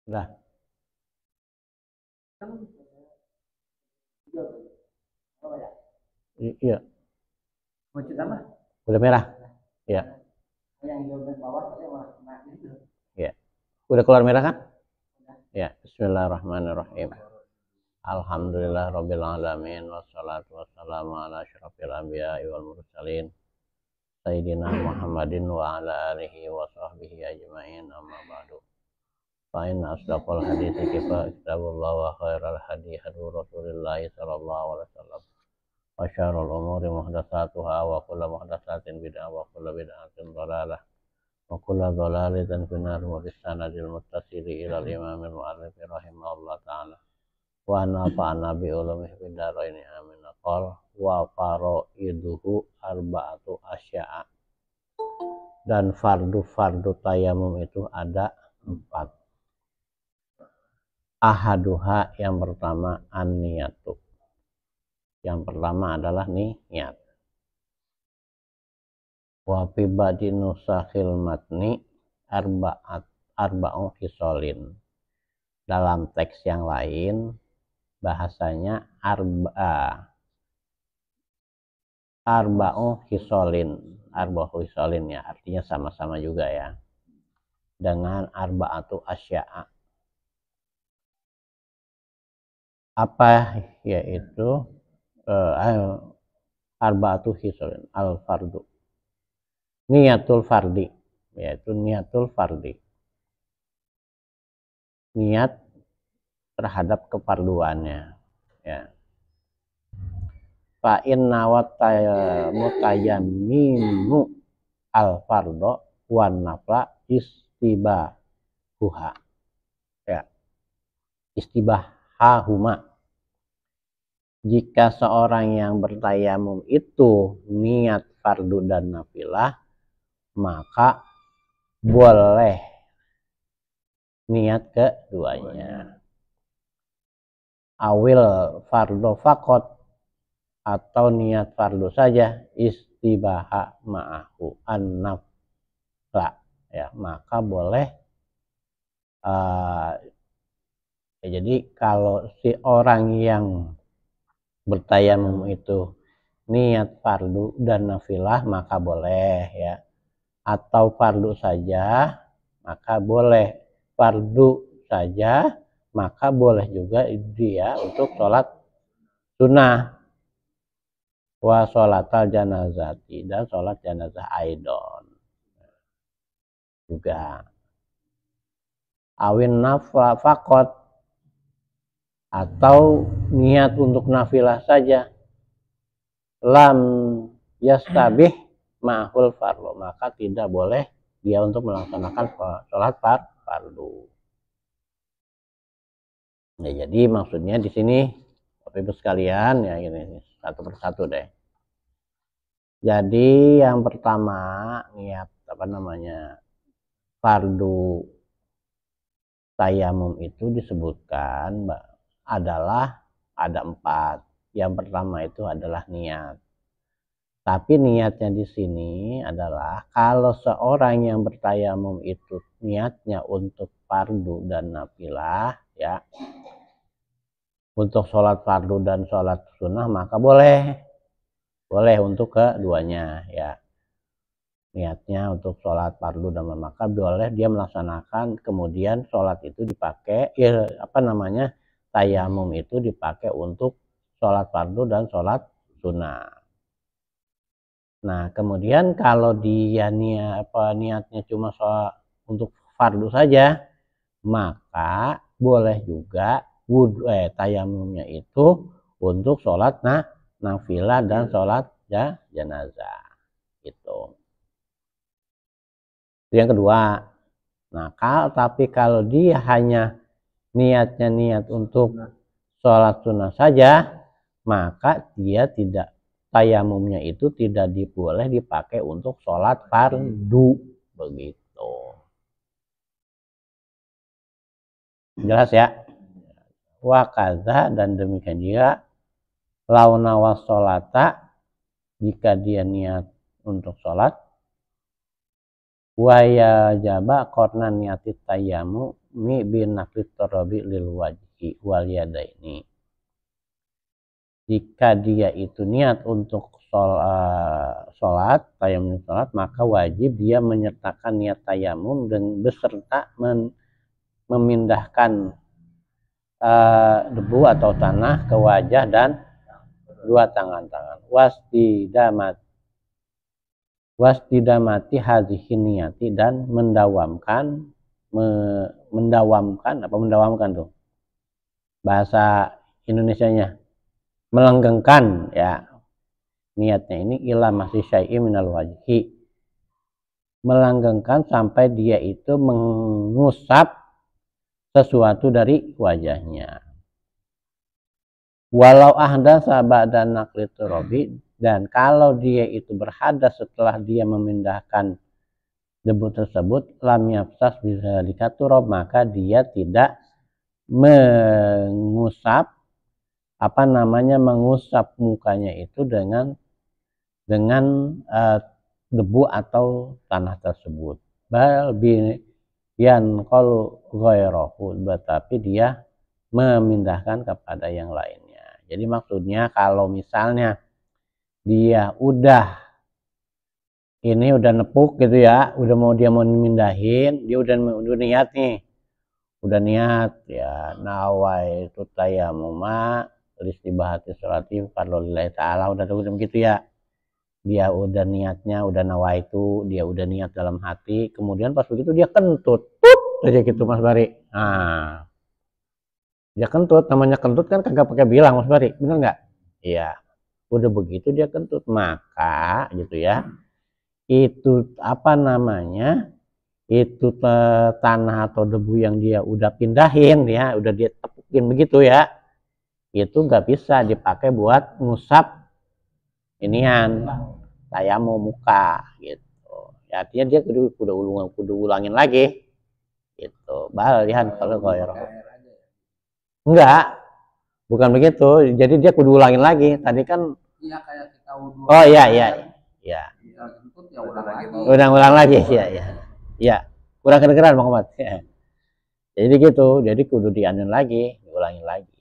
Udah. Iya. Udah merah. Iya. Iya. Udah keluar merah kan? Ya. Bismillahirrahmanirrahim. Alhamdulillah rabbil alamin wassalatu wassalamu ala asyrafil anbiya'i wal mursalin sayyidina Muhammadin wa ala alihi wa sahbihi ajmain, amma ba'du. Fa inna asdaqal hadithi kitabullah wa khairal hadi hadi Rasulillah sallallahu alaihi wasallam. Wa syarrul umuri muhdatsatuha wa kullu muhdatsatin bid'ah wa kullu bid'atin dhalalah wa kullu dhalalatin finnar wa bisanadil muttasili ila al-imamil mu'allif rahimahullah ta'ala. Wa nafa'ana bi ulumihi fid dharaini amin. Qol wa faraiduhu arba'atu asya'a. Dan fardu tayamum itu ada 4. Ahaduha, yang pertama an-niyatu. Yang pertama adalah niat. Wa fi ba'di nusakhil matni arba'u khisalin. Dalam teks yang lain bahasanya arba'u khisalin ya, artinya sama-sama juga ya dengan arba'atu asya'a. Apa yaitu arba'atu khisalin al-fardu, niatul fardi, yaitu niatul fardi, niat terhadap kefarduannya ya. Fa inna mutayammimu al fardo wan nafla istibahuha ya, istibahahuma. Jika seorang yang bertayamum itu niat fardu dan nafilah, maka boleh niat keduanya. Awil fardo fakot, atau niat fardu saja, istibaha ma'ahu an-nafla ya, maka boleh jadi kalau si orang yang bertayamum itu niat fardu dan nafilah maka boleh ya, atau fardu saja maka boleh, fardu saja maka boleh juga dia untuk sholat sunnah. Wa sholatal janazati, dan sholat janazah aidon juga. Awin nafla fakot, atau niat untuk nafilah saja, lam yastabih ma'hul fardu, maka tidak boleh dia untuk melaksanakan sholat fardu. Ya, jadi maksudnya di sini Bapak Ibu sekalian ya, ini satu persatu deh. Jadi yang pertama niat fardu tayamum itu disebutkan adalah ada 4. Yang pertama itu adalah niat. Tapi niatnya di sini adalah kalau seorang yang bertayamum itu niatnya untuk fardu dan nafilah ya, untuk sholat fardu dan sholat sunnah, maka boleh untuk keduanya ya. Niatnya untuk sholat fardu dan maka boleh dia melaksanakan, kemudian sholat itu dipakai tayamum itu dipakai untuk sholat fardu dan sholat sunnah. Nah kemudian kalau dia niatnya cuma untuk fardu saja, maka boleh juga tayamumnya itu untuk sholat nafilah dan sholat janazah gitu. Yang kedua, tapi kalau dia hanya niatnya niat untuk sholat sunnah saja, maka dia tidak, tayamumnya itu tidak boleh dipakai untuk sholat fardu begitu. Jelas ya? Wa kaza, dan demikian juga launa was sholata, jika dia niat untuk sholat, wa ya jaba korna niatit tayamu, tayamumi binaqlit turabi lil wajhi wal yadaini. Jika dia itu niat untuk sholat, tayamum sholat, maka wajib dia menyertakan niat tayamum dan beserta memindahkan debu atau tanah ke wajah dan dua tangan-tangan. Wasdidamati hadhihi niyati, dan mendawamkan tuh bahasa Indonesianya, melanggengkan ya niatnya ini ila masih syai'i minal wajhi, melanggengkan sampai dia itu mengusap sesuatu dari wajahnya. Walau ahdatsa ba'da naqli turabi, dan kalau dia itu berhadas setelah dia memindahkan debu tersebut, lam yafsas bidzalika turab, maka dia tidak mengusap mengusap mukanya itu dengan debu atau tanah tersebut. Bal biyan qalu ghairahu, tetapi dia memindahkan kepada yang lainnya. Jadi maksudnya kalau misalnya dia udah nepuk gitu ya, dia mau mindahin, dia udah niat nih. Udah niat ya, nawaitu tayammuma listibahati sholati kalau lillahi ta'ala, udah begitu ya. Dia udah niatnya, udah nawaitu, dia udah niat dalam hati, kemudian pas begitu dia kentut, aja gitu Mas Bari. Nah, dia kentut, namanya kentut kan kagak pakai bilang Mas Bari, bener nggak? Iya, udah begitu dia kentut, maka gitu ya, itu itu tanah atau debu yang dia udah pindahin ya, udah dia tepukin begitu ya, itu nggak bisa dipakai buat ngusap inian tayamum muka gitu ya, artinya dia kudu ulangin lagi gitu. Balihan kalau goyro enggak, bukan begitu, jadi dia kudu ulangin lagi. Tadi kan iya kayak kita oh iya ulang lagi ya kurang kedengeran Bang Ahmad ya. Jadi gitu, jadi kudu dianin lagi, diulangin lagi.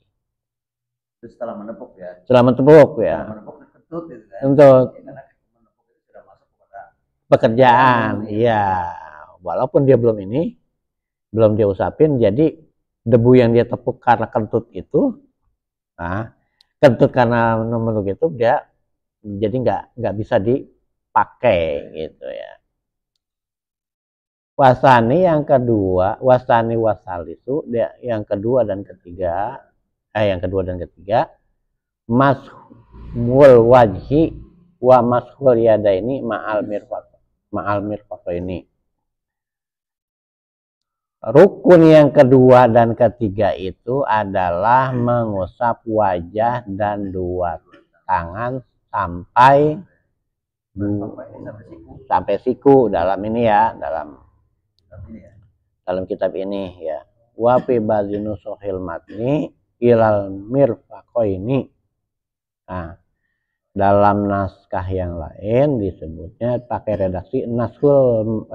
Terus setelah menepuk ya kentut gitu kan. Kentut. Sudah masuk kepada pekerjaan, iya. Walaupun dia belum dia usapin, jadi debu yang dia tepuk karena kentut itu, kentut karena menepuk itu dia jadi nggak bisa dipakai gitu ya. Wasani yang kedua, wasalisu yang kedua dan ketiga, mashul wajhi wa mashul yadaini ma'al mirfaq ini. Rukun yang kedua dan ketiga itu adalah mengusap wajah dan dua tangan sampai siku dalam ini ya, dalam kitab ini ya. Wa fi bazinu sohil matni ilal mirfaqaini. Nah, dalam naskah yang lain disebutnya pakai redaksi naskul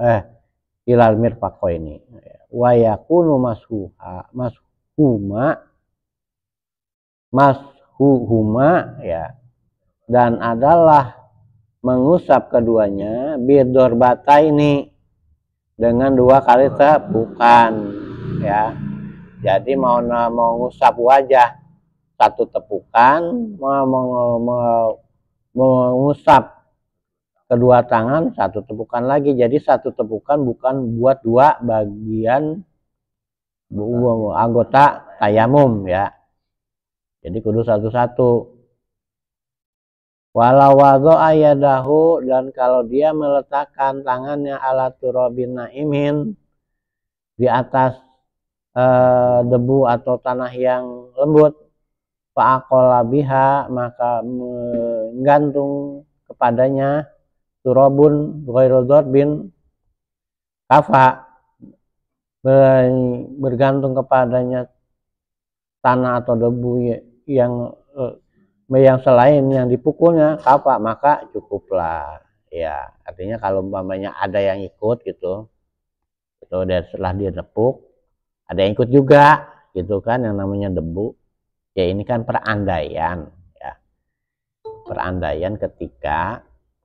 ilal mirfaqaini. Wa yakunu mashuhuma ya, dan adalah mengusap keduanya bidorbata ini dengan dua kali tepukan ya. Jadi mau ngusap wajah satu tepukan, mengusap kedua tangan satu tepukan lagi. Jadi satu tepukan bukan buat dua bagian anggota tayamum ya. Jadi kudu satu-satu. Walau wadha'a yadahu, dan kalau dia meletakkan tangannya ala turabin naimin, di atas debu atau tanah yang lembut, fa'aqala biha, maka menggantung kepadanya turabun ghairu dharbin kafa, bergantung kepadanya tanah atau debu yang selain yang dipukulnya kafa, maka cukuplah ya. Artinya kalau umpamanya ada yang ikut gitu, itu setelah dia nepuk Ada yang ikut juga gitu kan, yang namanya debu. Ya ini kan perandaian ya. Perandaian ketika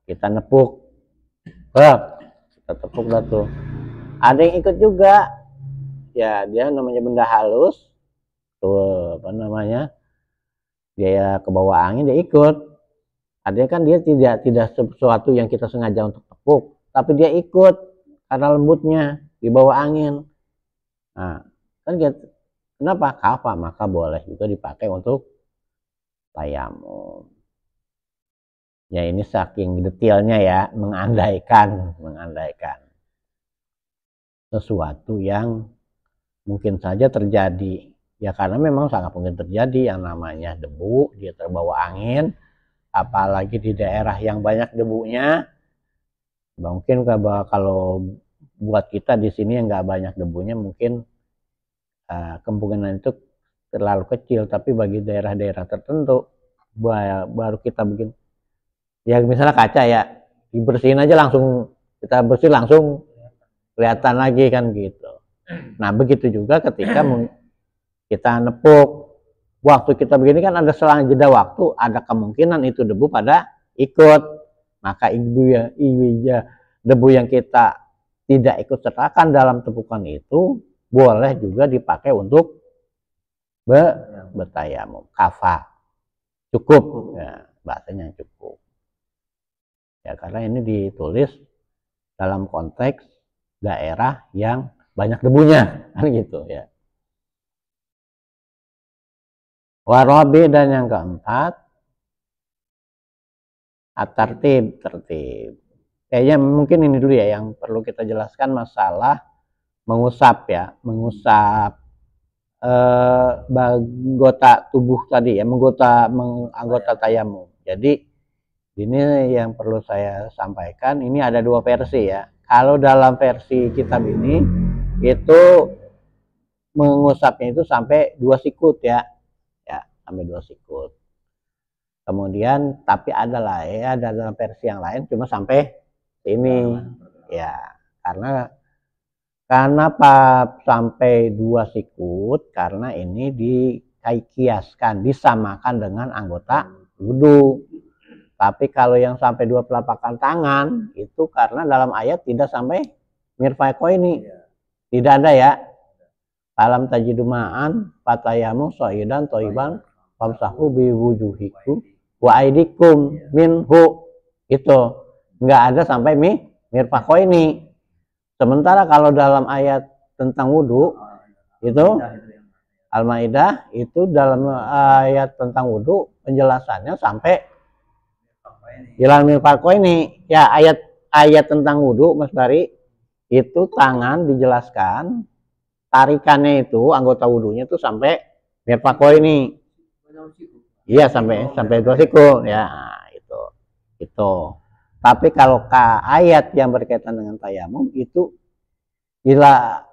kita nepuk. Kita tepuk dah tuh. Ada yang ikut juga. Ya dia namanya benda halus. Tuh apa namanya? Dia ke bawah angin dia ikut. Ada kan dia tidak sesuatu yang kita sengaja untuk tepuk, tapi dia ikut karena lembutnya di bawah angin. Nah, kan gitu. Kenapa? Kafa, maka boleh juga dipakai untuk tayamum. Ya ini saking detailnya ya, mengandaikan sesuatu yang mungkin saja terjadi. Ya karena memang sangat mungkin terjadi yang namanya debu, dia terbawa angin, apalagi di daerah yang banyak debunya. Mungkin kalau buat kita di sini yang nggak banyak debunya mungkin kemungkinan itu terlalu kecil, tapi bagi daerah-daerah tertentu baru kita bikin ya misalnya kaca ya dibersihin aja langsung, kita bersih langsung kelihatan lagi kan gitu. Nah begitu juga ketika kita nepuk, waktu kita begini kan ada selang jeda waktu, ada kemungkinan itu debu pada ikut, maka debu yang kita tidak ikut sertakan dalam tepukan itu boleh juga dipakai untuk bertayamum. Kafa, cukup ya, bahasanya cukup ya, karena ini ditulis dalam konteks daerah yang banyak debunya kan gitu ya. Warabi dan yang keempat at-tartib, tertib. Kayaknya mungkin ini dulu ya yang perlu kita jelaskan masalah mengusap ya, mengusap anggota tubuh tadi ya, anggota tayamum. Jadi ini yang perlu saya sampaikan, ini ada dua versi ya. Kalau dalam versi kitab ini itu mengusapnya itu sampai 2 sikut ya. Ya, sampai 2 sikut. Kemudian tapi ada dalam versi yang lain cuma sampai ini ya, karena sampai 2 sikut karena ini dikiaskan, disamakan dengan anggota wudhu. Tapi kalau yang sampai 2 telapak tangan itu karena dalam ayat tidak sampai mirfaqaini, tidak ada ya. Alam tajiduma'an fatayamu so'idan toiban famsahu biwujuhikum wa aidikum minhu, itu nggak ada sampai mirfaqaini. Sementara kalau dalam ayat tentang wudhu itu Al-Maidah itu dalam ayat tentang wudhu penjelasannya sampai ilal mirfaqaini ya. Ayat tentang wudhu Mas Bari itu tangan dijelaskan tarikannya itu anggota wudhunya itu sampai mirfaqaini. Iya sampai 2 siku ya, itu. Tapi kalau ayat yang berkaitan dengan tayamum itu tidak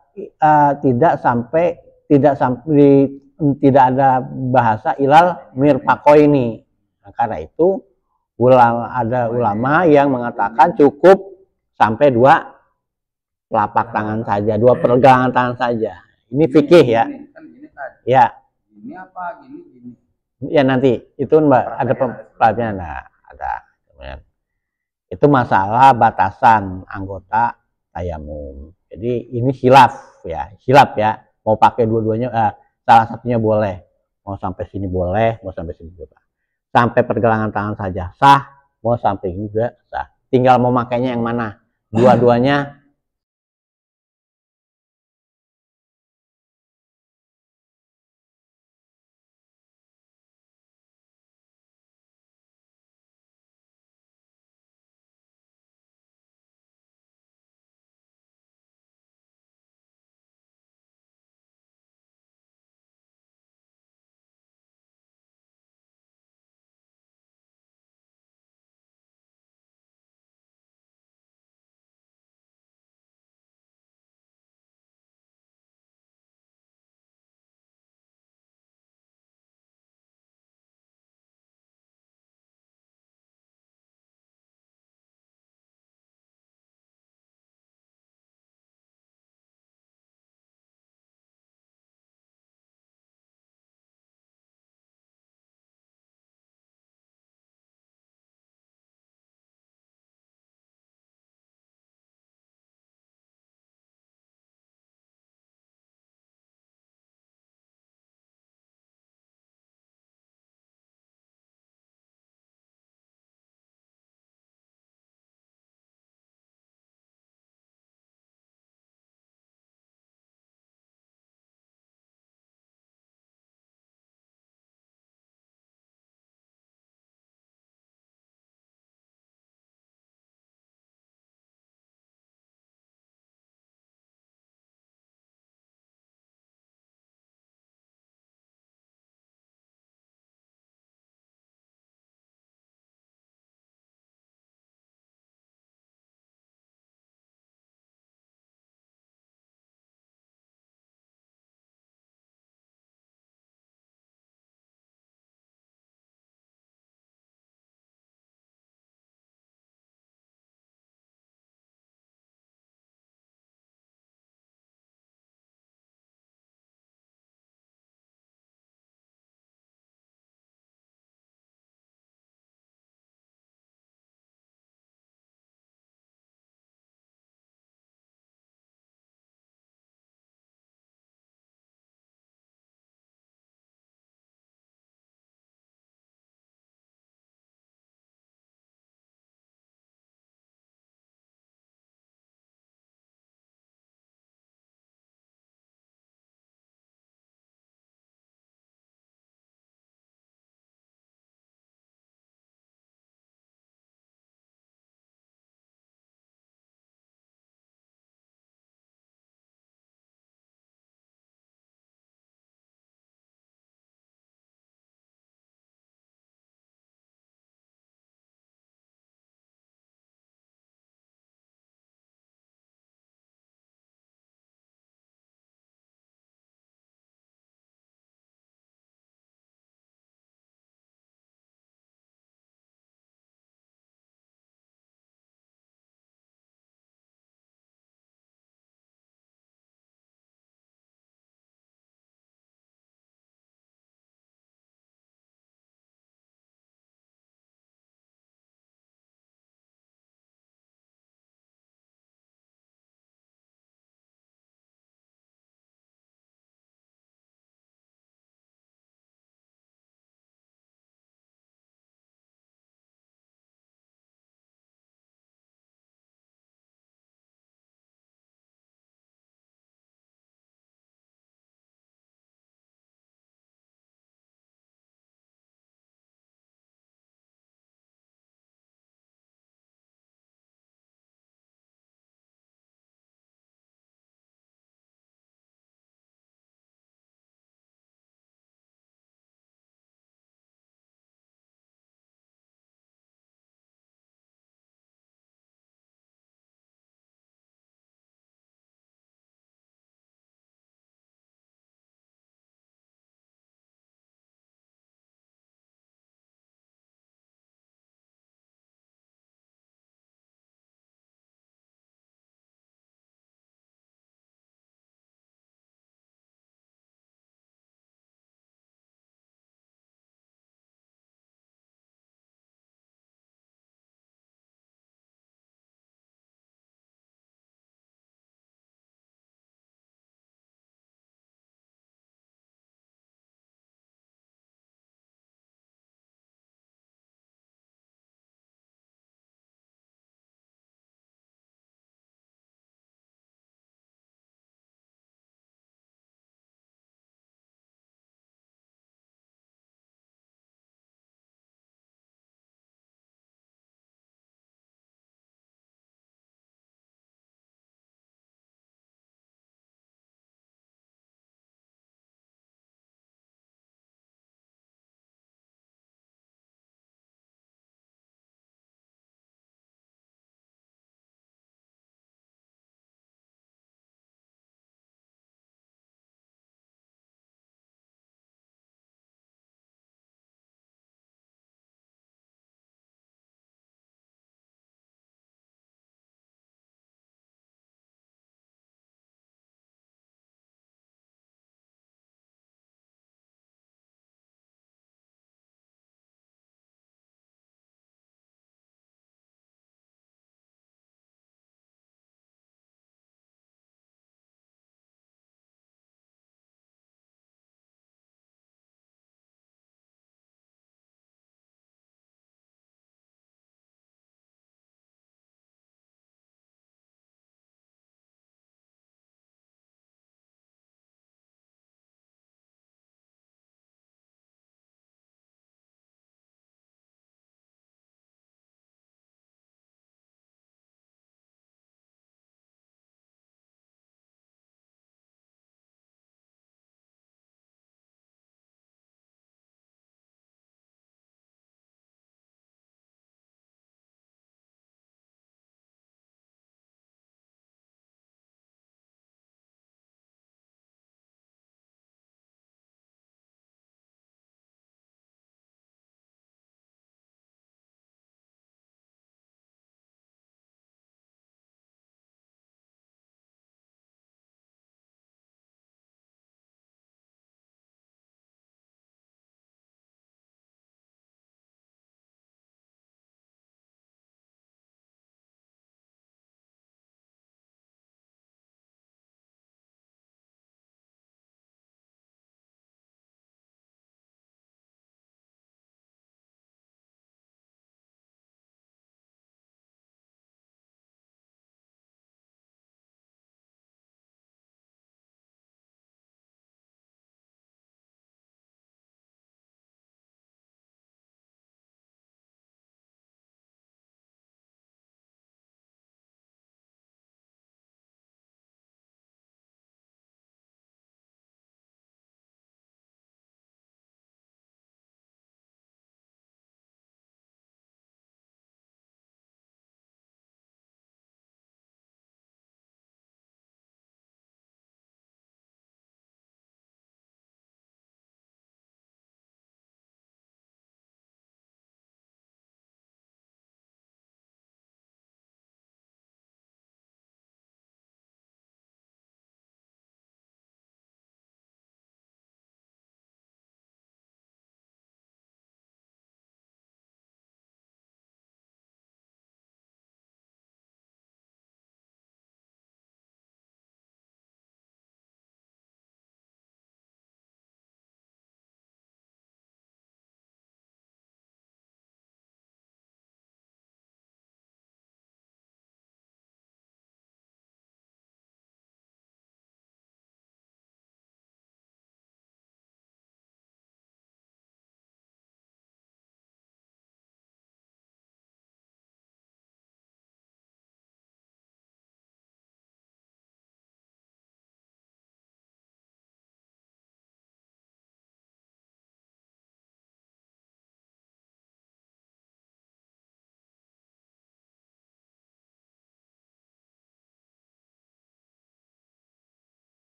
ada bahasa ilal mirfaqaini. Nah, karena itu ada ulama yang mengatakan cukup sampai 2 telapak tangan saja, 2 pergelangan tangan saja. Ini fikih ya. Ya. Ini apa gini? Ya nanti itu Mbak ada pelatihan ada. Itu masalah batasan anggota tayamum. Jadi ini hilaf ya. Mau pakai dua-duanya, salah satunya boleh. Mau sampai sini boleh, mau sampai sini juga. Sampai pergelangan tangan saja sah, mau sampai ini juga sah. Tinggal mau makainya yang mana. Dua-duanya